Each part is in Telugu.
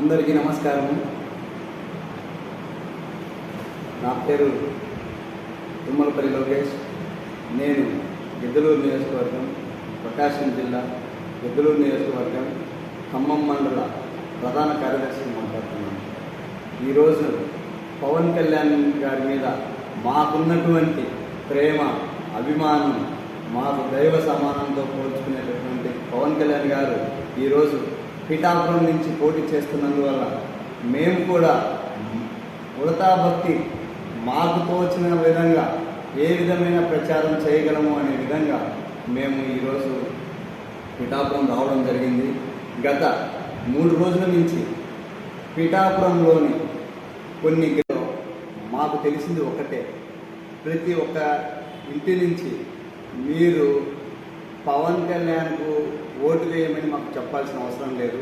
అందరికీ నమస్కారం. నా పేరు తుమ్మలపల్లి లోకేష్. నేను గిద్దలూరు నియోజకవర్గం, ప్రకాశం జిల్లా గిద్దలూరు నియోజకవర్గం, ఖమ్మం మండల ప్రధాన కార్యదర్శిని మాట్లాడుతున్నాను. ఈరోజు పవన్ కళ్యాణ్ గారి మీద మాకున్నటువంటి ప్రేమ, అభిమానం, మాకు దైవ సమానంతో పోల్చుకునేటటువంటి పవన్ కళ్యాణ్ గారు ఈరోజు పిఠాపురం నుంచి పోటీ చేస్తున్నందువల్ల మేము కూడా ఉడతా భక్తి మాకు తోచిన విధంగా ఏ విధమైన ప్రచారం చేయగలము అనే విధంగా మేము ఈరోజు పిఠాపురం రావడం జరిగింది. గత 3 రోజుల నుంచి పిఠాపురంలోని కొన్ని మాకు తెలిసింది ఒకటే, ప్రతి ఒక్క ఇంటి నుంచి మీరు పవన్ కళ్యాణ్కు ఓటు వేయమని మాకు చెప్పాల్సిన అవసరం లేదు.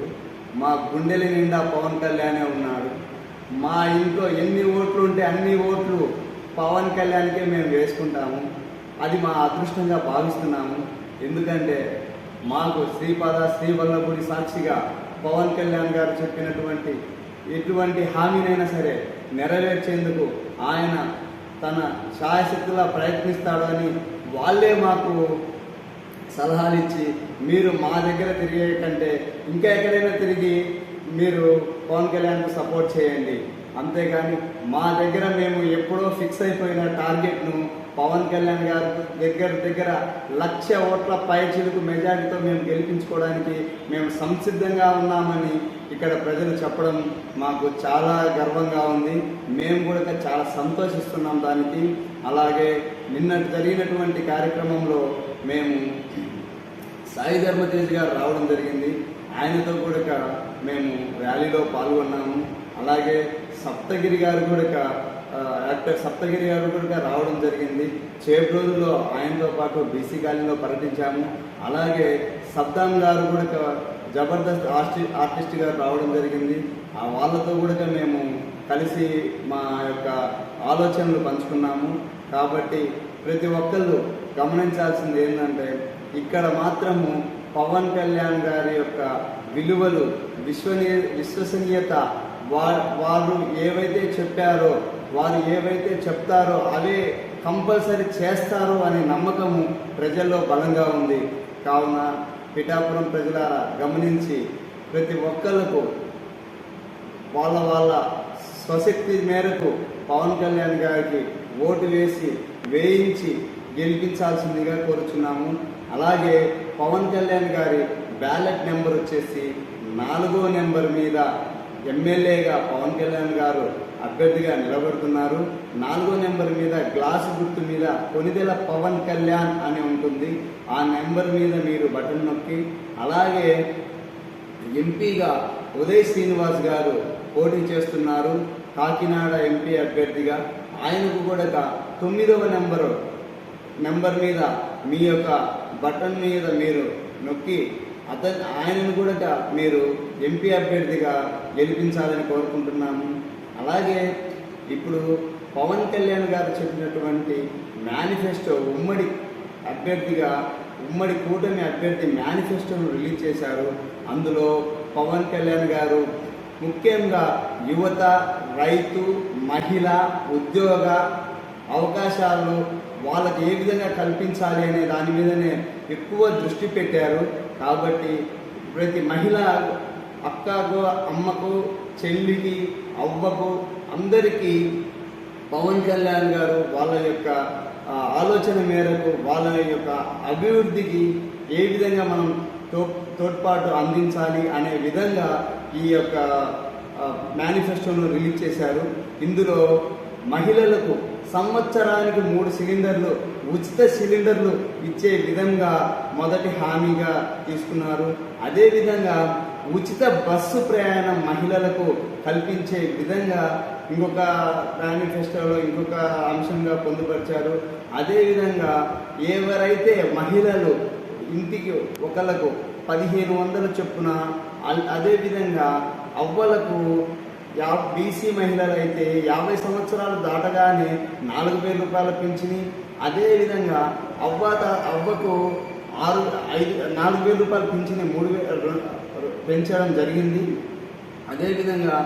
మా గుండెల నిండా పవన్ కళ్యాణే ఉన్నాడు. మా ఇంట్లో ఎన్ని ఓట్లు ఉంటే అన్ని ఓట్లు పవన్ కళ్యాణ్కే మేము వేసుకుంటాము. అది మా అదృష్టంగా భావిస్తున్నాము. ఎందుకంటే మాకు శ్రీవల్లభుడి సాక్షిగా పవన్ కళ్యాణ్ గారు చెప్పినటువంటి ఎటువంటి హామీనైనా సరే నెరవేర్చేందుకు ఆయన తన శాయశక్తిలా ప్రయత్నిస్తాడు అని వాళ్ళే మాకు సలహాలు ఇచ్చి, మీరు మా దగ్గర తిరిగే కంటే ఇంకా ఎక్కడైనా తిరిగి మీరు పవన్ కళ్యాణ్కు సపోర్ట్ చేయండి, అంతేగాని మా దగ్గర మేము ఎప్పుడో ఫిక్స్ అయిపోయిన టార్గెట్ను పవన్ కళ్యాణ్ గారు దగ్గర 1,00,000 ఓట్ల పైచిలుకు మెజారిటీతో మేము గెలిపించుకోవడానికి మేము సంసిద్ధంగా ఉన్నామని ఇక్కడ ప్రజలు చెప్పడం మాకు చాలా గర్వంగా ఉంది. మేము కూడా చాలా సంతోషిస్తున్నాం దానికి. అలాగే నిన్న జరిగినటువంటి కార్యక్రమంలో మేము సాయి ధర్మతేజ్ గారు రావడం జరిగింది. ఆయనతో కూడా మేము ర్యాలీలో పాల్గొన్నాము. అలాగే సప్తగిరి గారు కూడా యాక్టర్ సప్తగిరి గారు కూడా రావడం జరిగింది. చేపు రోజుల్లో ఆయనతో పాటు బీసీ కాలనీలో పర్యటించాము. అలాగే సద్దాం గారు కూడా జబర్దస్త్ ఆర్టిస్ట్ గారు రావడం జరిగింది. వాళ్ళతో కూడా మేము కలిసి మా యొక్క ఆలోచనలు పంచుకున్నాము. కాబట్టి ప్రతి ఒక్కళ్ళు గమనించాల్సింది ఏంటంటే, ఇక్కడ మాత్రము పవన్ కళ్యాణ్ గారి యొక్క విలువలు, విశ్వసనీయత, వారు ఏవైతే చెప్పారో, వారు ఏవైతే చెప్తారో అవే కంపల్సరీ చేస్తారు అనే నమ్మకము ప్రజల్లో బలంగా ఉంది. కావున పిఠాపురం ప్రజలారా గమనించి ప్రతి ఒక్కళ్ళకు వాళ్ళ స్వశక్తి మేరకు పవన్ కళ్యాణ్ గారికి ఓటు వేయించి గెలిపించాల్సిందిగా కోరుచున్నాము. అలాగే పవన్ కళ్యాణ్ గారి బ్యాలెట్ నెంబర్ వచ్చేసి 4వ నెంబర్ మీద ఎమ్మెల్యేగా పవన్ కళ్యాణ్ గారు అభ్యర్థిగా నిలబడుతున్నారు. 4వ నెంబర్ మీద గ్లాసు గుర్తు మీద కొనిదెల పవన్ కళ్యాణ్ అని ఉంటుంది. ఆ నెంబర్ మీద మీరు బటన్ నొక్కి, అలాగే ఎంపీగా ఉదయ్ శ్రీనివాస్ గారు పోటీ చేస్తున్నారు కాకినాడ ఎంపీ అభ్యర్థిగా. ఆయనకు కూడా 9వ నెంబర్ మీద మీ యొక్క బటన్ మీద మీరు నొక్కి ఆయనను కూడా మీరు ఎంపీ అభ్యర్థిగా గెలిపించాలని కోరుకుంటున్నాము. అలాగే ఇప్పుడు పవన్ కళ్యాణ్ గారు చెప్పినటువంటి మేనిఫెస్టో ఉమ్మడి కూటమి అభ్యర్థి మేనిఫెస్టోను రిలీజ్ చేశారు. అందులో పవన్ కళ్యాణ్ గారు ముఖ్యంగా యువత, రైతు, మహిళ, ఉద్యోగ అవకాశాలను వాళ్ళకి ఏ విధంగా కల్పించాలి అనే దాని మీదనే ఎక్కువ దృష్టి పెట్టారు. కాబట్టి ప్రతి మహిళ, అక్కకు, అమ్మకు, చెల్లికి, అవ్వకు, అందరికీ పవన్ కళ్యాణ్ గారు వాళ్ళ యొక్క ఆలోచన మేరకు వాళ్ళ యొక్క అభివృద్ధికి ఏ విధంగా మనం తోడ్పాటు అందించాలి అనే విధంగా ఈ యొక్క మేనిఫెస్టోను రిలీజ్ చేశారు. ఇందులో మహిళలకు సంవత్సరానికి 3 సిలిండర్లు, ఉచిత సిలిండర్లు ఇచ్చే విధంగా మొదటి హామీగా తీసుకున్నారు. అదేవిధంగా ఉచిత బస్సు ప్రయాణం మహిళలకు కల్పించే విధంగా ఇంకొక మేనిఫెస్టోలో ఇంకొక అంశంగా పొందుపరిచారు. అదేవిధంగా ఎవరైతే మహిళలు ఇంటికి ఒకళ్ళకు 1,500 చొప్పున, అదేవిధంగా అవ్వలకు బీసీ మహిళలు అయితే 50 సంవత్సరాలు దాటగానే 4,000 రూపాయల పింఛని, అదేవిధంగా అవ్వకు 4,000 రూపాయలు పింఛని 3,000 పెంచడం జరిగింది. అదేవిధంగా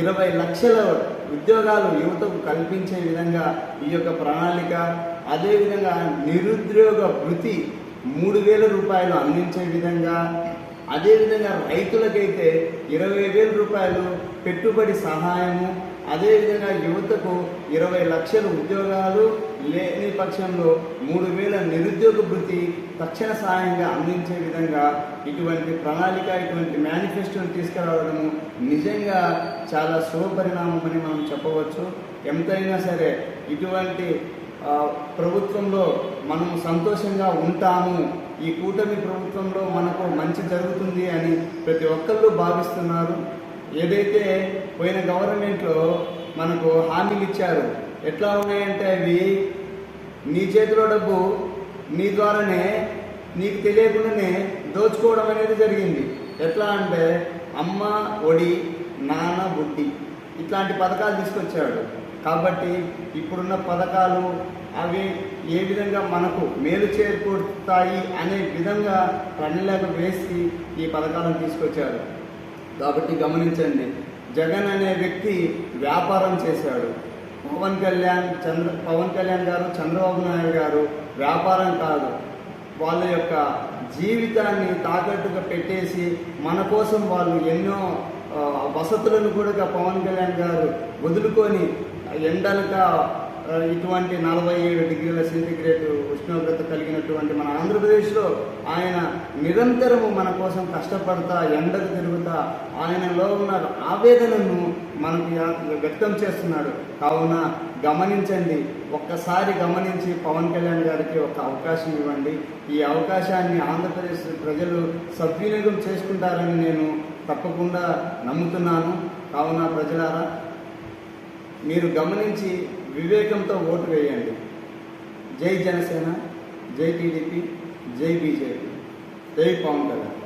20 లక్షల ఉద్యోగాలు యువతకు కల్పించే విధంగా ఈ యొక్క ప్రణాళిక, అదేవిధంగా నిరుద్యోగ భృతి 3,000 రూపాయలు అందించే విధంగా, అదేవిధంగా రైతులకైతే 20,000 రూపాయలు పెట్టుబడి సహాయము, అదేవిధంగా యువతకు 20 లక్షల ఉద్యోగాలు లేని పక్షంలో 3,000 నిరుద్యోగ భృతి తక్షణ సహాయంగా అందించే విధంగా ఇటువంటి ప్రణాళిక, ఇటువంటి మేనిఫెస్టోని తీసుకురావడము నిజంగా చాలా శుభపరిణామం అని మనం చెప్పవచ్చు. ఎంతైనా సరే ఇటువంటి ప్రభుత్వంలో మనము సంతోషంగా ఉంటాము, ఈ కూటమి ప్రభుత్వంలో మనకు మంచి జరుగుతుంది అని ప్రతి ఒక్కళ్ళు భావిస్తున్నారు. ఏదైతే పోయిన గవర్నమెంట్లో మనకు హామీలు ఇచ్చారు, ఎట్లా ఉన్నాయంటే అవి నీ చేతిలో డబ్బు నీ ద్వారానే నీకు తెలియకుండానే దోచుకోవడం అనేది జరిగింది. ఎట్లా అంటే అమ్మ ఒడి, నాన్న బుడ్డి ఇట్లాంటి పథకాలు తీసుకొచ్చాడు. కాబట్టి ఇప్పుడున్న పథకాలు అవి ఏ విధంగా మనకు మేలు చేకూరుతాయి అనే విధంగా ప్రణాళిక వేసి ఈ పథకాలను తీసుకొచ్చాడు. కాబట్టి గమనించండి, జగన్ అనే వ్యక్తి వ్యాపారం చేశాడు. పవన్ కళ్యాణ్ గారు, చంద్రబాబు నాయుడు గారు వ్యాపారం కాదు, వాళ్ళ యొక్క జీవితాన్ని తాకట్టుగా పెట్టేసి మన కోసం వాళ్ళు ఎన్నో వసతులను కూడా పవన్ కళ్యాణ్ గారు వదులుకొని ఎండలుగా ఇటువంటి 47 డిగ్రీల సెంటిగ్రేడ్ ఉష్ణోగ్రత కలిగినటువంటి మన ఆంధ్రప్రదేశ్లో ఆయన నిరంతరము మన కోసం కష్టపడతా, ఎండకు తిరుగుతా ఆయనలో ఉన్న ఆవేదనను మనకి వ్యక్తం చేస్తున్నాడు. కావున గమనించండి, ఒక్కసారి గమనించి పవన్ కళ్యాణ్ గారికి ఒక అవకాశం ఇవ్వండి. ఈ అవకాశాన్ని ఆంధ్రప్రదేశ్ ప్రజలు సద్వినియోగం చేసుకుంటారని నేను తప్పకుండా నమ్ముతున్నాను. కావున ప్రజలారా, మీరు గమనించి వివేకంతో ఓటు వేయండి. జై జనసేన, జై టీడీపీ, జై బీజేపీ, జై పవన్ కళ్యాణ్.